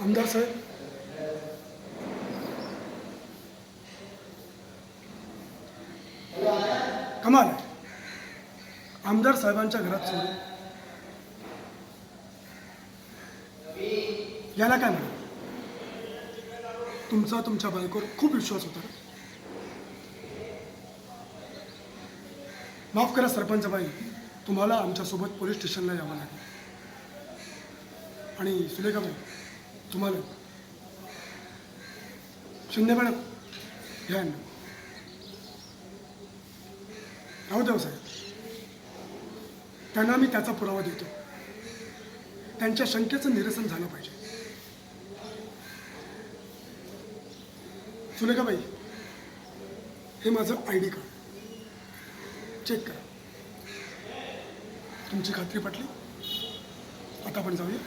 आमदार साहेब, कमाल आहे. आमदार साहेबांच्या घरात चोरी, याला काय म्हणा. तुमचा तुमच्या बायकोवर खूप विश्वास होता. माफ करा सरपंच बाई, तुम्हाला आमच्यासोबत पोलीस स्टेशनला यावं लागेल. आणि सुलेखाबाई, तुम्हाला शिंदे मॅडम घ्या ना. राहू देव साहेब, त्यांना मी त्याचा पुरावा देतो. त्यांच्या शंकेचं निरसन झालं पाहिजे. सुलेखाबाई, हे माझं ID कार्ड चेक करा. तुमची खात्री पटली? आता आपण जाऊया.